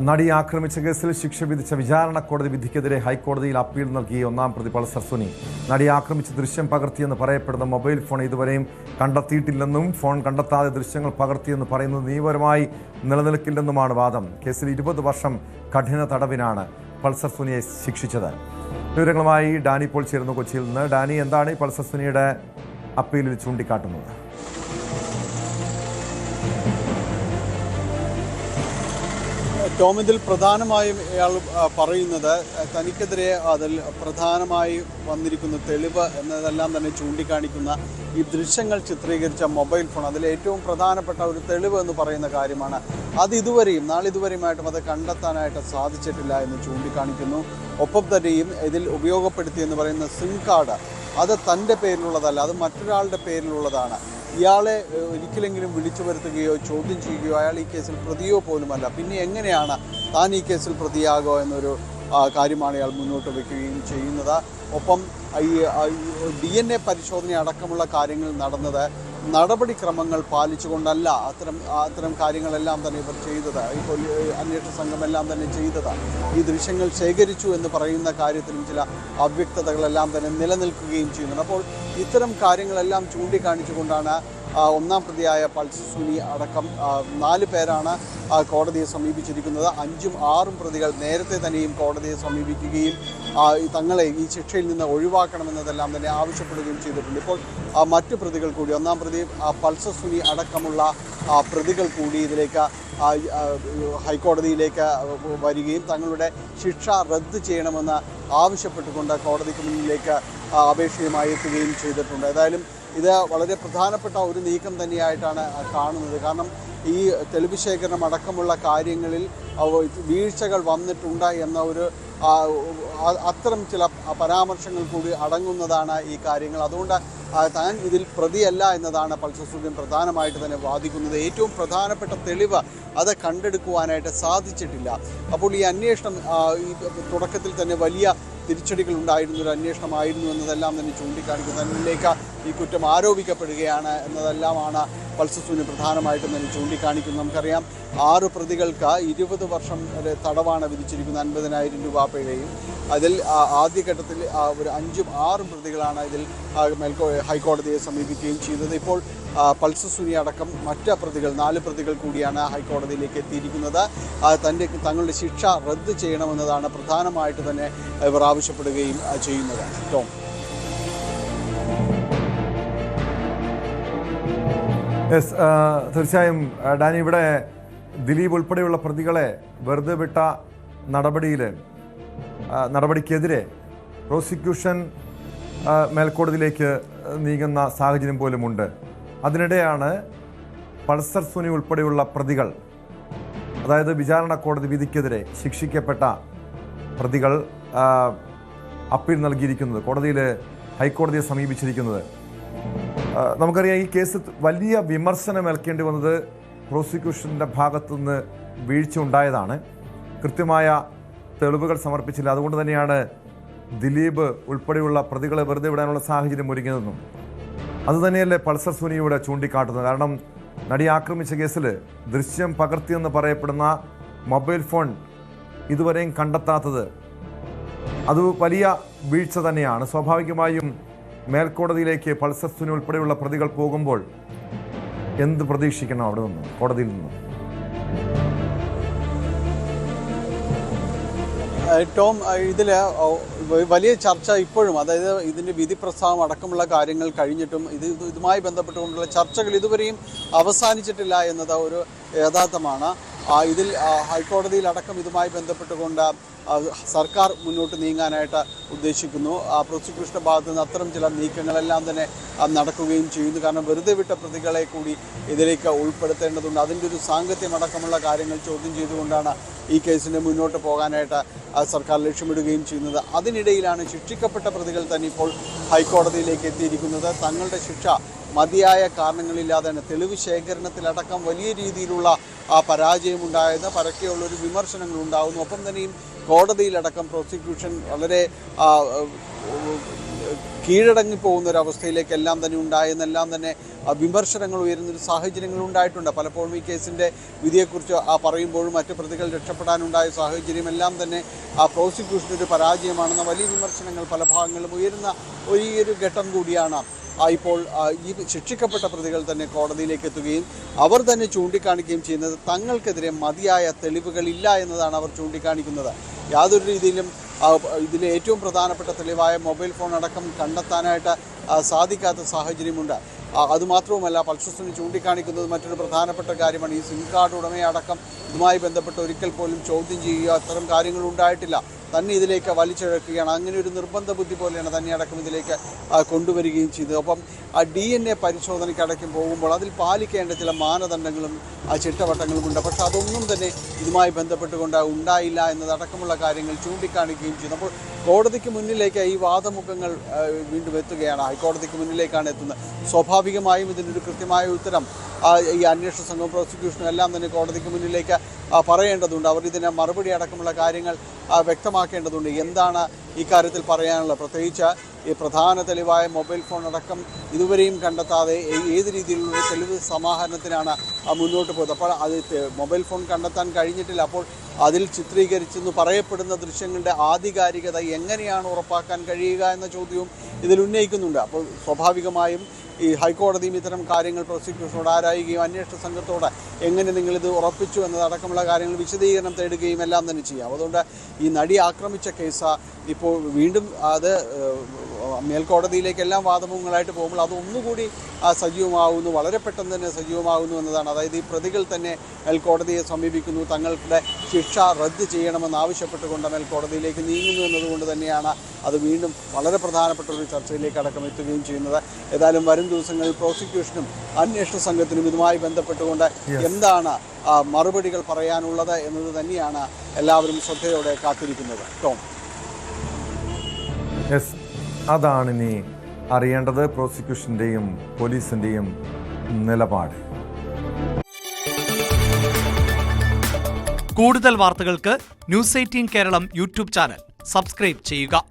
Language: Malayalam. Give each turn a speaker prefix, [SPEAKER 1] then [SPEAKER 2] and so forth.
[SPEAKER 1] നടിയെ ആക്രമിച്ച കേസിൽ ശിക്ഷ വിധിച്ച വിചാരണ കോടതി വിധിക്കെതിരെ ഹൈക്കോടതിയിൽ അപ്പീൽ നൽകി ഒന്നാം പ്രതി പൾസർ സുനി. നടിയെ ആക്രമിച്ച് ദൃശ്യം പകർത്തിയെന്ന് പറയപ്പെടുന്ന മൊബൈൽ ഫോൺ ഇതുവരെയും കണ്ടെത്തിയിട്ടില്ലെന്നും ഫോൺ കണ്ടെത്താതെ ദൃശ്യങ്ങൾ പകർത്തിയെന്ന് പറയുന്നത് നിയമപരമായി നിലനിൽക്കില്ലെന്നുമാണ് വാദം. കേസിൽ 20 വർഷം കഠിന തടവിനാണ് പൾസർ സുനിയെ ശിക്ഷിച്ചത്. വിവരങ്ങളുമായി ഡാനി ഇപ്പോൾ ചേരുന്നു കൊച്ചിയിൽ നിന്ന്. ഡാനി, എന്താണ് ഈ പൾസർ സുനിയുടെ അപ്പീലിൽ ചൂണ്ടിക്കാട്ടുന്നത്?
[SPEAKER 2] ടോം, ഇതിൽ പ്രധാനമായും ഇയാൾ പറയുന്നത് തനിക്കെതിരെ അതിൽ പ്രധാനമായി വന്നിരിക്കുന്ന തെളിവ് എന്നതെല്ലാം തന്നെ ചൂണ്ടിക്കാണിക്കുന്ന ഈ ദൃശ്യങ്ങൾ ചിത്രീകരിച്ച മൊബൈൽ ഫോൺ അതിൽ ഏറ്റവും പ്രധാനപ്പെട്ട ഒരു തെളിവ് എന്ന് പറയുന്ന കാര്യമാണ്. നാളിതുവരെയുമായിട്ടും അത് കണ്ടെത്താനായിട്ട് സാധിച്ചിട്ടില്ല എന്ന് ചൂണ്ടിക്കാണിക്കുന്നു. ഒപ്പം തന്നെയും ഇതിൽ ഉപയോഗപ്പെടുത്തിയെന്ന് പറയുന്ന സിം കാർഡ് അത് തൻ്റെ പേരിലുള്ളതല്ല, അത് മറ്റൊരാളുടെ പേരിലുള്ളതാണ്. ഇയാളെ ഒരിക്കലെങ്കിലും വിളിച്ചു വരുത്തുകയോ ചോദ്യം ചെയ്യുകയോ അയാൾ ഈ കേസിൽ പ്രതിയോ പോലുമല്ല. പിന്നെ എങ്ങനെയാണ് താൻ ഈ കേസിൽ പ്രതിയാകുക എന്നൊരു കാര്യമാണ് ഇയാൾ മുന്നോട്ട് വയ്ക്കുകയും ചെയ്യുന്നത്. ഒപ്പം ഈ DNA പരിശോധന അടക്കമുള്ള കാര്യങ്ങൾ നടന്നത് നടപടിക്രമങ്ങൾ പാലിച്ചുകൊണ്ടല്ല. അത്തരം കാര്യങ്ങളെല്ലാം തന്നെ ഇവർ ചെയ്തത്, ഇപ്പോൾ അന്വേഷണ സംഘമെല്ലാം തന്നെ ചെയ്തത്. ഈ ദൃശ്യങ്ങൾ ശേഖരിച്ചു എന്ന് പറയുന്ന കാര്യത്തിലും ചില അവ്യക്തതകളെല്ലാം തന്നെ നിലനിൽക്കുകയും ചെയ്യുന്നുണ്ട്. അപ്പോൾ ഇത്തരം കാര്യങ്ങളെല്ലാം ചൂണ്ടിക്കാണിച്ചുകൊണ്ടാണ് ഒന്നാം പ്രതിയായ പൾസർ സുനി അടക്കം 4 പേരാണ് കോടതിയെ സമീപിച്ചിരിക്കുന്നത്. 5ഉം 6ഉം പ്രതികൾ നേരത്തെ തന്നെയും കോടതിയെ സമീപിക്കുകയും തങ്ങളെ ഈ ശിക്ഷയിൽ നിന്ന് ഒഴിവാക്കണമെന്നതെല്ലാം തന്നെ ആവശ്യപ്പെടുകയും ചെയ്തിട്ടുണ്ട്. ഇപ്പോൾ മറ്റു പ്രതികൾ കൂടി, ഒന്നാം പ്രതി പൾസർ സുനി അടക്കമുള്ള പ്രതികൾ കൂടി ഇതിലേക്ക് ഹൈക്കോടതിയിലേക്ക് വരികയും തങ്ങളുടെ ശിക്ഷ റദ്ദ് ചെയ്യണമെന്ന് ആവശ്യപ്പെട്ടുകൊണ്ട് കോടതിക്ക് മുന്നിലേക്ക് അപേക്ഷയുമായി എത്തുകയും ചെയ്തിട്ടുണ്ട്. ഏതായാലും ഇത് വളരെ പ്രധാനപ്പെട്ട ഒരു നീക്കം തന്നെയായിട്ടാണ് കാണുന്നത്. കാരണം ഈ തെളിവ് ശേഖരണം അടക്കമുള്ള കാര്യങ്ങളിൽ വീഴ്ചകൾ വന്നിട്ടുണ്ട് എന്ന ഒരു അത്തരം ചില പരാമർശങ്ങൾ കൂടി അടങ്ങുന്നതാണ് ഈ കാര്യങ്ങൾ. അതുകൊണ്ട് താൻ ഇതിൽ പ്രതിയല്ല എന്നതാണ് പൾസർ സുനി പ്രധാനമായിട്ട് തന്നെ വാദിക്കുന്നത്. ഏറ്റവും പ്രധാനപ്പെട്ട തെളിവ് അത് കണ്ടെടുക്കുവാനായിട്ട് സാധിച്ചിട്ടില്ല. അപ്പോൾ ഈ അന്വേഷണം തുടക്കത്തിൽ തന്നെ വലിയ തിരിച്ചടികൾ ഉണ്ടായിരുന്ന ഒരു അന്വേഷണമായിരുന്നു എന്നതെല്ലാം തന്നെ ചൂണ്ടിക്കാണിക്കുന്നു. തന്നിലേക്ക് ഈ കുറ്റം ആരോപിക്കപ്പെടുകയാണ് എന്നതെല്ലാമാണ് പൾസർ സുനി പ്രധാനമായിട്ടും തന്നെ ചൂണ്ടിക്കാണിക്കുന്നത്. നമുക്കറിയാം 6 പ്രതികൾക്ക് 20 വർഷം വരെ തടവാണ് വിധിച്ചിരിക്കുന്നത്, 50,000 രൂപ പിഴയും. അതിൽ ആദ്യഘട്ടത്തിൽ ഒരു 5ഉം 6ഉം പ്രതികളാണ് ഇതിൽ ഹൈക്കോടതിയെ സമീപിക്കുകയും ചെയ്തത്. ഇപ്പോൾ പൾസർ സുനി അടക്കം മറ്റ് പ്രതികൾ 4 പ്രതികൾ കൂടിയാണ് ഹൈക്കോടതിയിലേക്ക് എത്തിയിരിക്കുന്നത്. തങ്ങളുടെ ശിക്ഷ റദ്ദ് ചെയ്യണമെന്നതാണ് പ്രധാനമായിട്ട് തന്നെ ഇവർ ആവശ്യപ്പെടുകയും ചെയ്യുന്നത്. ടോം,
[SPEAKER 1] തീർച്ചയായും ഡാനി, ഇവിടെ ദിലീപ് ഉൾപ്പെടെയുള്ള പ്രതികളെ വെറുതെ വിട്ട നടപടിക്കെതിരെ പ്രോസിക്യൂഷൻ മേൽക്കോടതിയിലേക്ക് നീങ്ങുന്ന സാഹചര്യം പോലുമുണ്ട്. അതിനിടെയാണ് പൾസർ സുനി ഉൾപ്പെടെയുള്ള പ്രതികൾ, അതായത് വിചാരണ കോടതി വിധിക്കെതിരെ ശിക്ഷിക്കപ്പെട്ട പ്രതികൾ അപ്പീൽ നൽകിയിരിക്കുന്നത്, കോടതിയിൽ ഹൈക്കോടതിയെ സമീപിച്ചിരിക്കുന്നത്. നമുക്കറിയാം, ഈ കേസ് വലിയ വിമർശനം ഏൽക്കേണ്ടി വന്നത് പ്രോസിക്യൂഷൻ്റെ ഭാഗത്തുനിന്ന് വീഴ്ച ഉണ്ടായതാണ്. കൃത്യമായ തെളിവുകൾ സമർപ്പിച്ചില്ല. അതുകൊണ്ട് തന്നെയാണ് ദിലീപ് ഉൾപ്പെടെയുള്ള പ്രതികളെ വെറുതെ വിടാനുള്ള സാഹചര്യം ഒരുങ്ങിയതെന്നും അതുതന്നെയല്ലേ പൾസർ സുനിയുടെ ചൂണ്ടിക്കാട്ടുന്നത്. കാരണം നടിയെ ആക്രമിച്ച കേസിൽ ദൃശ്യം പകർത്തിയെന്ന് പറയപ്പെടുന്ന മൊബൈൽ ഫോൺ ഇതുവരെയും കണ്ടെത്താത്തത് അത് വലിയ വീഴ്ച തന്നെയാണ്. സ്വാഭാവികമായും മേൽക്കോടതിയിലേക്ക് പൾസർ സുനി ഉൾപ്പെടെയുള്ള പ്രതികൾ പോകുമ്പോൾ എന്ത് പ്രതീക്ഷിക്കണം അവിടെ നിന്നും, കോടതിയിൽ നിന്നും?
[SPEAKER 2] ടോം, ഇതിൽ വലിയ ചർച്ച ഇപ്പോഴും, അതായത് ഇതിൻ്റെ വിധി പ്രസ്താവം അടക്കമുള്ള കാര്യങ്ങൾ കഴിഞ്ഞിട്ടും ഇതുമായി ബന്ധപ്പെട്ടുകൊണ്ടുള്ള ചർച്ചകൾ ഇതുവരെയും അവസാനിച്ചിട്ടില്ല എന്നത് ഒരു യാഥാർത്ഥ്യമാണ്. ഇതിൽ ഹൈക്കോടതിയിലടക്കം ഇതുമായി ബന്ധപ്പെട്ടുകൊണ്ട് സർക്കാർ മുന്നോട്ട് നീങ്ങാനായിട്ട് ഉദ്ദേശിക്കുന്നു. പ്രോസിക്യൂഷൻ്റെ ഭാഗത്തു നിന്ന് അത്തരം ചില നീക്കങ്ങളെല്ലാം തന്നെ നടക്കുകയും ചെയ്യുന്നു. കാരണം വെറുതെ വിട്ട പ്രതികളെ കൂടി ഇതിലേക്ക് ഉൾപ്പെടുത്തേണ്ടതുണ്ട്. അതിൻ്റെ ഒരു സാങ്കത്യമടക്കമുള്ള കാര്യങ്ങൾ ചോദ്യം ചെയ്തുകൊണ്ടാണ് ഈ കേസിന് മുന്നോട്ട് പോകാനായിട്ട് സർക്കാർ ലക്ഷ്യമിടുകയും ചെയ്യുന്നത്. അതിനിടയിലാണ് ശിക്ഷിക്കപ്പെട്ട പ്രതികൾ തന്നെ ഇപ്പോൾ ഹൈക്കോടതിയിലേക്ക് എത്തിയിരിക്കുന്നത്. തങ്ങളുടെ ശിക്ഷ മതിയായ കാരണങ്ങളില്ലാതെ തെളിവ് ശേഖരണത്തിലടക്കം വലിയ രീതിയിലുള്ള പരാജയമുണ്ടായെന്ന് പരക്കെയുള്ളൊരു വിമർശനങ്ങൾ ഉണ്ടാകുന്നു. ഒപ്പം തന്നെയും കോടതിയിലടക്കം പ്രോസിക്യൂഷൻ വളരെ കീഴടങ്ങിപ്പോകുന്ന ഒരു അവസ്ഥയിലേക്ക് എല്ലാം തന്നെ ഉണ്ടായെന്നെല്ലാം തന്നെ വിമർശനങ്ങൾ ഉയരുന്നൊരു സാഹചര്യങ്ങൾ ഉണ്ടായിട്ടുണ്ട്. പലപ്പോഴും ഈ കേസിൻ്റെ വിധിയെക്കുറിച്ച് പറയുമ്പോഴും മറ്റ് പ്രതികൾ രക്ഷപ്പെടാനുണ്ടായ സാഹചര്യം എല്ലാം തന്നെ പ്രോസിക്യൂഷനൊരു പരാജയമാണെന്ന വലിയ വിമർശനങ്ങൾ പല ഭാഗങ്ങളിലും ഉയരുന്ന ഒരു ഘട്ടം കൂടിയാണ് ഇപ്പോൾ ഈ ശിക്ഷിക്കപ്പെട്ട പ്രതികൾ തന്നെ കോടതിയിലേക്ക് എത്തുകയും അവർ തന്നെ ചൂണ്ടിക്കാണിക്കുകയും ചെയ്യുന്നത് തങ്ങൾക്കെതിരെ മതിയായ തെളിവുകളില്ല എന്നതാണ് അവർ ചൂണ്ടിക്കാണിക്കുന്നത്. യാതൊരു രീതിയിലും ഇതിലെ ഏറ്റവും പ്രധാനപ്പെട്ട തെളിവായ മൊബൈൽ ഫോൺ അടക്കം കണ്ടെത്താനായിട്ട് സാധിക്കാത്ത സാഹചര്യമുണ്ട്. അതുമാത്രവുമല്ല, പൾസർ ചൂണ്ടിക്കാണിക്കുന്നത് മറ്റൊരു പ്രധാനപ്പെട്ട കാര്യമാണ്. ഈ സിം കാർഡ് ഉടമയടക്കം ഇതുമായി ബന്ധപ്പെട്ട് ഒരിക്കൽ പോലും ചോദ്യം ചെയ്യുക അത്തരം കാര്യങ്ങൾ ഉണ്ടായിട്ടില്ല. തന്നെ ഇതിലേക്ക് വലിച്ചിഴക്കുകയാണ്. അങ്ങനെ ഒരു നിർബന്ധ ബുദ്ധി പോലെയാണ് തന്നെ അടക്കം ഇതിലേക്ക് കൊണ്ടുവരികയും ചെയ്തത്. ഒപ്പം DNA പരിശോധനയ്ക്കടക്കം പോകുമ്പോൾ അതിൽ പാലിക്കേണ്ട ചില മാനദണ്ഡങ്ങളും ചിട്ടവട്ടങ്ങളുമുണ്ട്. പക്ഷെ അതൊന്നും തന്നെ ഇതുമായി ബന്ധപ്പെട്ടുകൊണ്ട് ഉണ്ടായില്ല എന്നതടക്കമുള്ള കാര്യങ്ങൾ ചൂണ്ടിക്കാണിക്കുകയും ചെയ്യുന്നു. അപ്പോൾ കോടതിക്ക് മുന്നിലേക്ക് ഈ വാദമുഖങ്ങൾ വീണ്ടും എത്തുകയാണ്. ഹൈക്കോടതിക്ക് മുന്നിലേക്കാണ് എത്തുന്നത്. സ്വാഭാവികമായും ഇതിനൊരു കൃത്യമായ ഉത്തരം ഈ അന്വേഷണ സംഘവും പ്രോസിക്യൂഷനും എല്ലാം തന്നെ കോടതിക്ക് മുന്നിലേക്ക് പറയേണ്ടതുണ്ട്. അവർ ഇതിന് മറുപടി അടക്കമുള്ള കാര്യങ്ങൾ വ്യക്തമാക്കേണ്ടതുണ്ട്. എന്താണ് ഇക്കാര്യത്തിൽ പറയാനുള്ളത്? പ്രത്യേകിച്ച് ഈ പ്രധാന തെളിവായ മൊബൈൽ ഫോൺ അടക്കം ഇതുവരെയും കണ്ടെത്താതെ ഏത് രീതിയിലുള്ള തെളിവ് സമാഹരണത്തിനാണ് മുന്നോട്ട് പോയത്. അപ്പോൾ അത് മൊബൈൽ ഫോൺ കണ്ടെത്താൻ കഴിഞ്ഞിട്ടില്ല. അപ്പോൾ അതിൽ ചിത്രീകരിച്ചെന്ന് പറയപ്പെടുന്ന ദൃശ്യങ്ങളുടെ ആധികാരികത എങ്ങനെയാണ് ഉറപ്പാക്കാൻ കഴിയുക എന്ന ചോദ്യവും ഇതിൽ ഉന്നയിക്കുന്നുണ്ട്. അപ്പോൾ സ്വാഭാവികമായും ഈ ഹൈക്കോടതിയും ഇത്തരം കാര്യങ്ങൾ പ്രോസിക്യൂഷനോട് ആരായുകയും അന്വേഷണ സംഘത്തോട് എങ്ങനെ നിങ്ങളിത് ഉറപ്പിച്ചു എന്നതടക്കമുള്ള കാര്യങ്ങൾ വിശദീകരണം തേടുകയും എല്ലാം തന്നെ ചെയ്യാം. അതുകൊണ്ട് ഈ നടി ആക്രമിച്ച കേസ് ഇപ്പോൾ വീണ്ടും അത് മേൽക്കോടതിയിലേക്കെല്ലാം വാദമുഖങ്ങളായിട്ട് പോകുമ്പോൾ അതൊന്നുകൂടി സജീവമാകുന്നു, വളരെ പെട്ടെന്ന് തന്നെ സജീവമാകുന്നു എന്നതാണ്. അതായത് ഈ പ്രതികൾ തന്നെ മേൽക്കോടതിയെ സമീപിക്കുന്നു, തങ്ങളുടെ ശിക്ഷ റദ്ദ് ചെയ്യണമെന്നാവശ്യപ്പെട്ടുകൊണ്ട് മേൽക്കോടതിയിലേക്ക് നീങ്ങുന്നു എന്നതുകൊണ്ട് തന്നെയാണ് അത് വീണ്ടും വളരെ പ്രധാനപ്പെട്ട ഒരു ചർച്ചയിലേക്ക് അടക്കം എത്തുകയും ചെയ്യുന്നത്. ഏതായാലും വരും ദിവസങ്ങളിൽ പ്രോസിക്യൂഷനും അന്വേഷണ സംഘത്തിനും ഇതുമായി ബന്ധപ്പെട്ടുകൊണ്ട് എന്താണ് മറുപടികൾ പറയാനുള്ളത് എന്നത് തന്നെയാണ് എല്ലാവരും ശ്രദ്ധയോടെ കാത്തിരിക്കുന്നത്. ടോം,
[SPEAKER 1] അതാണിനി അറിയേണ്ടത്, പ്രോസിക്യൂഷൻ്റെയും പോലീസിൻ്റെയും നിലപാട്.
[SPEAKER 3] കൂടുതൽ വാർത്തകൾക്ക് news 18 Keralam YouTube channel subscribe ചെയ്യുക.